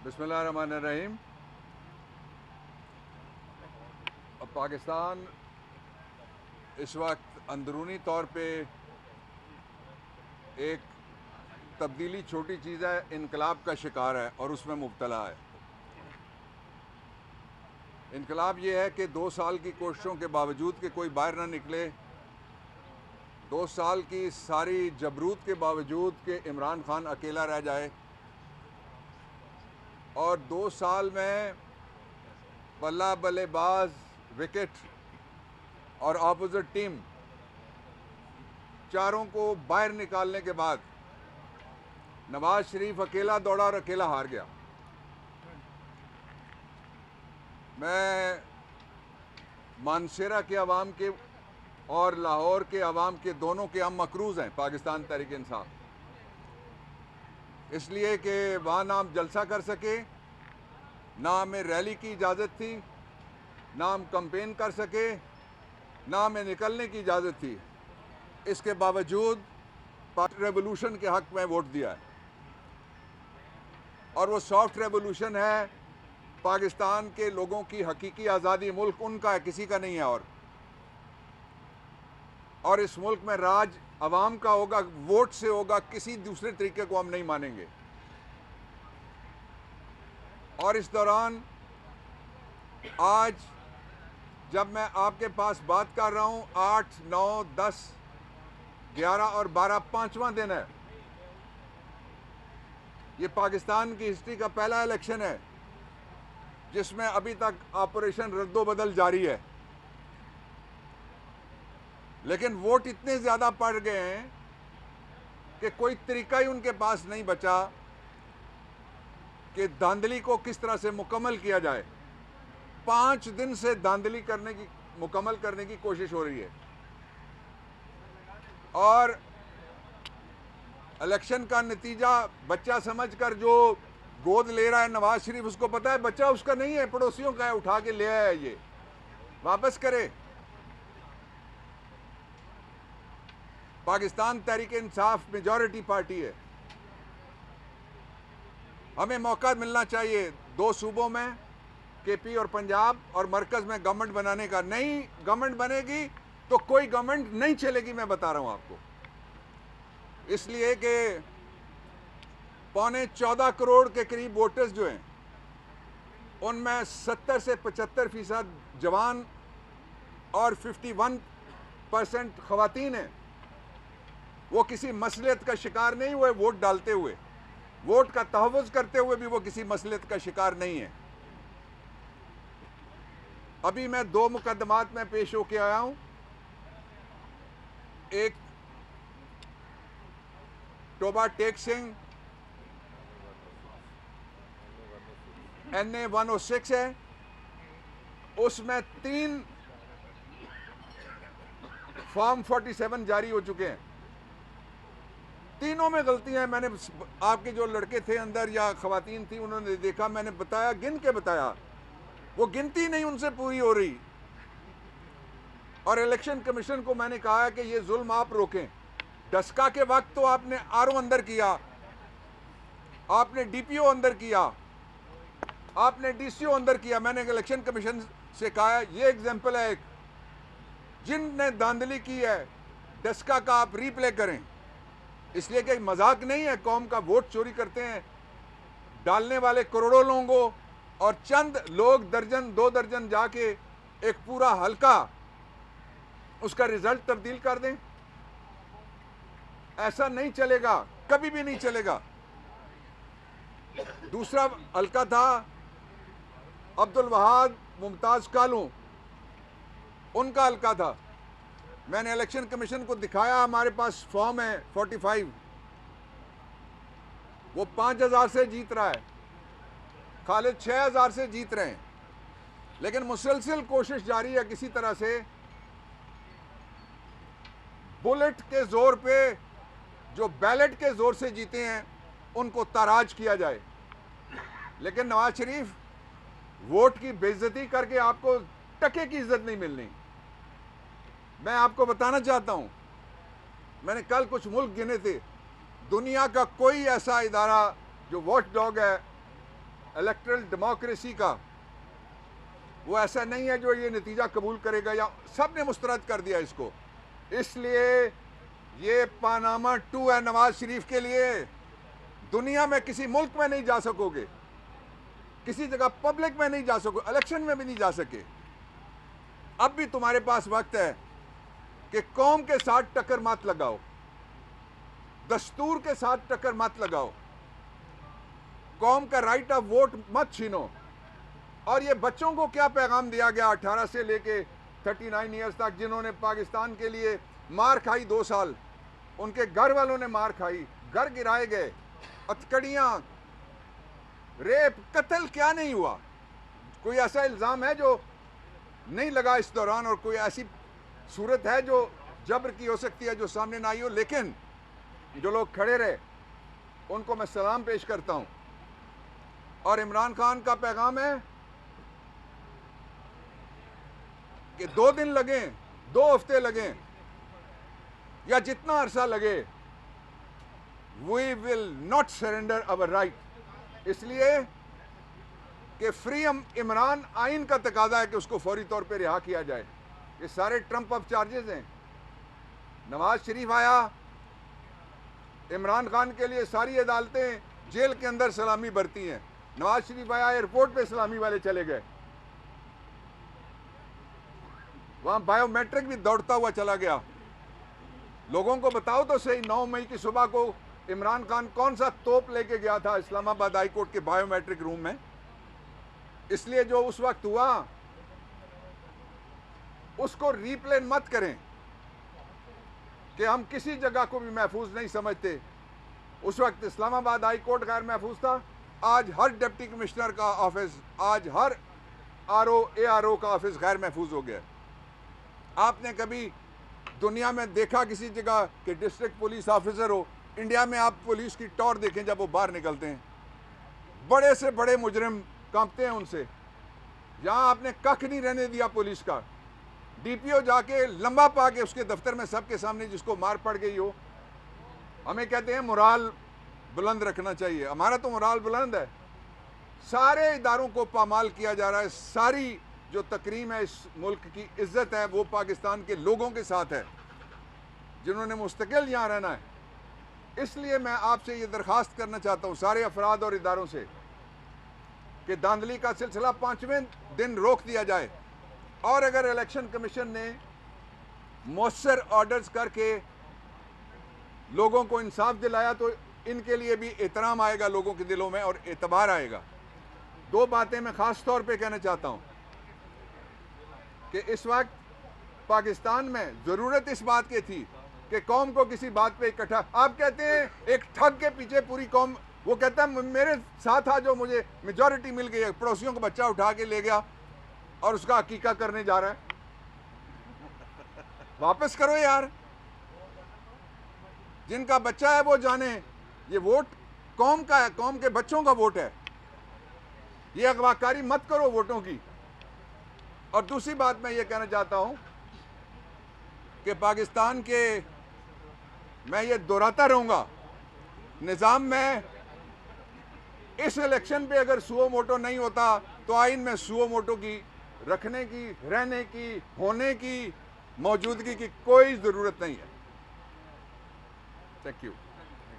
बिस्मिल्लाहिर्रहमानिर्रहीम। अब पाकिस्तान इस वक्त अंदरूनी तौर पे एक तब्दीली छोटी चीज़ है, इनकलाब का शिकार है और उसमें मुब्तला है। इनकलाब ये है कि 2 साल की कोशिशों के बावजूद कि कोई बाहर ना निकले, 2 साल की सारी जबरूत के बावजूद कि इमरान खान अकेला रह जाए और 2 साल में बल्ला बल्लेबाज, विकेट और अपोजिट टीम चारों को बाहर निकालने के बाद नवाज शरीफ अकेला दौड़ा और अकेला हार गया। मैं मानसेरा के अवाम के और लाहौर के अवाम के दोनों के हम मकरूज़ हैं पाकिस्तान तहरीक इंसाफ, इसलिए कि वहाँ ना हम जलसा कर सके, ना हमें रैली की इजाज़त थी, ना हम कंपेन कर सके, ना हमें निकलने की इजाज़त थी। इसके बावजूद पार्टी रेवोल्यूशन के हक़ में वोट दिया है और वो सॉफ्ट रेवोल्यूशन है। पाकिस्तान के लोगों की हकीकी आज़ादी मुल्क उनका है, किसी का नहीं है। और इस मुल्क में राज अवाम का होगा, वोट से होगा, किसी दूसरे तरीके को हम नहीं मानेंगे। और इस दौरान आज जब मैं आपके पास बात कर रहा हूं, 8, 9, 10, 11 और 12 5वां दिन है। ये पाकिस्तान की हिस्ट्री का पहला इलेक्शन है जिसमें अभी तक ऑपरेशन रद्दोबदल जारी है, लेकिन वोट इतने ज़्यादा पड़ गए हैं कि कोई तरीका ही उनके पास नहीं बचा कि धांधली को किस तरह से मुकम्मल किया जाए। 5 दिन से धांधली मुकम्मल करने की कोशिश हो रही है और इलेक्शन का नतीजा बच्चा समझकर जो गोद ले रहा है नवाज शरीफ, उसको पता है बच्चा उसका नहीं है, पड़ोसियों का है, उठा के ले आया, ये वापस करे। पाकिस्तान तहरीक इंसाफ मेजॉरिटी पार्टी है, हमें मौका मिलना चाहिए 2 सूबों में, केपी और पंजाब, और मरकज में गवर्नमेंट बनाने का। नहीं गवर्नमेंट बनेगी तो कोई गवर्नमेंट नहीं चलेगी, मैं बता रहा हूं आपको, इसलिए कि 14.25 करोड़ के करीब वोटर्स जो हैं उनमें 70 से 75% जवान और 51% खवातीन हैं। वो किसी मसलियत का शिकार नहीं हुए वोट डालते हुए, वोट का तहफ़्फ़ुज़ करते हुए भी वो किसी मसलियत का शिकार नहीं है। अभी मैं 2 मुकदमात में पेश होके आया हूं, एक टोबा टेक सिंह NA 106 है, उसमें 3 फॉर्म 47 जारी हो चुके हैं। तीनों में गलतियां हैं। मैंने आपके जो लड़के थे अंदर या खवातीन थी, उन्होंने देखा, मैंने बताया, गिन के बताया, वो गिनती नहीं उनसे पूरी हो रही। और इलेक्शन कमीशन को मैंने कहा है कि ये जुल्म आप रोकें। डस्का के वक्त तो आपने RO अंदर किया, आपने DPO अंदर किया, आपने DCO अंदर किया। मैंने इलेक्शन कमीशन से कहा है, ये एग्जाम्पल है एक, जिनने धांधली की है डस्का का आप रीप्ले करें, इसलिए कि मजाक नहीं है, कौम का वोट चोरी करते हैं डालने वाले करोड़ों लोगों, और चंद लोग दर्जन 2 दर्जन जाके एक पूरा हल्का उसका रिजल्ट तब्दील कर दें। ऐसा नहीं चलेगा, कभी भी नहीं चलेगा। दूसरा हल्का था अब्दुल वहाब मुमताज कालू, उनका हल्का था। मैंने इलेक्शन कमीशन को दिखाया, हमारे पास फॉर्म है 45, वो 5000 से जीत रहा है, खालिद 6000 से जीत रहे हैं, लेकिन मुसलसल कोशिश जारी है किसी तरह से बुलेट के जोर पे जो बैलेट के जोर से जीते हैं उनको ताराज किया जाए। लेकिन नवाज शरीफ, वोट की बेइज्जती करके आपको टके की इज्जत नहीं मिलनी। मैं आपको बताना चाहता हूं, मैंने कल कुछ मुल्क गिने थे, दुनिया का कोई ऐसा इदारा जो वॉच डॉग है इलेक्टरल डेमोक्रेसी का, वो ऐसा नहीं है जो ये नतीजा कबूल करेगा, या सब ने मुस्तरद कर दिया इसको। इसलिए ये पानामा 2 है नवाज शरीफ के लिए। दुनिया में किसी मुल्क में नहीं जा सकोगे, किसी जगह पब्लिक में नहीं जा सकोगे, इलेक्शन में भी नहीं जा सके। अब भी तुम्हारे पास वक्त है कि कौम के साथ टक्कर मत लगाओ, दस्तूर के साथ टक्कर मत लगाओ, कौम का राइट ऑफ वोट मत छीनो। और ये बच्चों को क्या पैगाम दिया गया 18 से लेके 39 ईयर्स तक, जिन्होंने पाकिस्तान के लिए मार खाई 2 साल, उनके घर वालों ने मार खाई, घर गिराए गए, हथकड़ियाँ, रेप, कत्ल, क्या नहीं हुआ? कोई ऐसा इल्ज़ाम है जो नहीं लगा इस दौरान, और कोई ऐसी सूरत है जो जबर की हो सकती है जो सामने ना आई हो? लेकिन जो लोग खड़े रहे उनको मैं सलाम पेश करता हूं। और इमरान खान का पैगाम है कि 2 दिन लगे, 2 हफ्ते लगे, या जितना अरसा लगे, we will not surrender our right. इसलिए कि फ्री इमरान आइन का तकादा है कि उसको फौरी तौर पे रिहा किया जाए। ये सारे ट्रम्प अप चार्जेस हैं। नवाज शरीफ आया, इमरान खान के लिए सारी अदालतें जेल के अंदर सलामी बरती हैं। नवाज शरीफ आया, एयरपोर्ट पे सलामी वाले चले गए, वहां बायोमेट्रिक भी दौड़ता हुआ चला गया। लोगों को बताओ तो सही, 9 मई की सुबह को इमरान खान कौन सा तोप लेके गया था इस्लामाबाद हाई कोर्ट के बायोमेट्रिक रूम में? इसलिए जो उस वक्त हुआ उसको रीप्ले मत करें कि हम किसी जगह को भी महफूज नहीं समझते। उस वक्त इस्लामाबाद हाई कोर्ट गैर महफूज था, आज हर डिप्टी कमिश्नर का ऑफिस, आज हर आरओ एआरओ का ऑफिस गैर महफूज हो गया। आपने कभी दुनिया में देखा किसी जगह कि डिस्ट्रिक्ट पुलिस ऑफिसर हो? इंडिया में आप पुलिस की टॉर देखें जब वो बाहर निकलते हैं, बड़े से बड़े मुजरिम कांपते हैं उनसे। यहां आपने कख नहीं रहने दिया पुलिस का। डीपीओ जाके लंबा पा के उसके दफ्तर में सबके सामने जिसको मार पड़ गई हो, हमें कहते हैं मोराल बुलंद रखना चाहिए। हमारा तो मोराल बुलंद है। सारे इदारों को पामाल किया जा रहा है। सारी जो तकरीम है इस मुल्क की इज्जत है वो पाकिस्तान के लोगों के साथ है जिन्होंने मुस्तकिल यहाँ रहना है। इसलिए मैं आपसे ये दरख्वास्त करना चाहता हूँ सारे अफराद और इदारों से कि धांधली का सिलसिला 5वें दिन रोक दिया जाए, और अगर इलेक्शन कमीशन ने मौसर ऑर्डर्स करके लोगों को इंसाफ दिलाया तो इनके लिए भी एहतराम आएगा लोगों के दिलों में और एतबार आएगा। 2 बातें मैं ख़ास तौर पे कहना चाहता हूँ कि इस वक्त पाकिस्तान में ज़रूरत इस बात की थी कि कौम को किसी बात पे इकट्ठा। आप कहते हैं एक ठग के पीछे पूरी कौम, वो कहता है मेरे साथ आ जो, मुझे मेजॉरिटी मिल गई है, पड़ोसियों को बच्चा उठा के ले गया और उसका हकीका करने जा रहा है। वापस करो यार, जिनका बच्चा है वो जाने। ये वोट कौम का है, कौम के बच्चों का वोट है। ये अगवाकारी मत करो वोटों की। और दूसरी बात मैं ये कहना चाहता हूं कि पाकिस्तान के, मैं ये दोहराता रहूंगा, निज़ाम में इस इलेक्शन पे अगर सुओ मोटो नहीं होता तो आइन में सुओ मोटो की रखने की, रहने की, होने की, मौजूदगी की कोई ज़रूरत नहीं है। Thank you.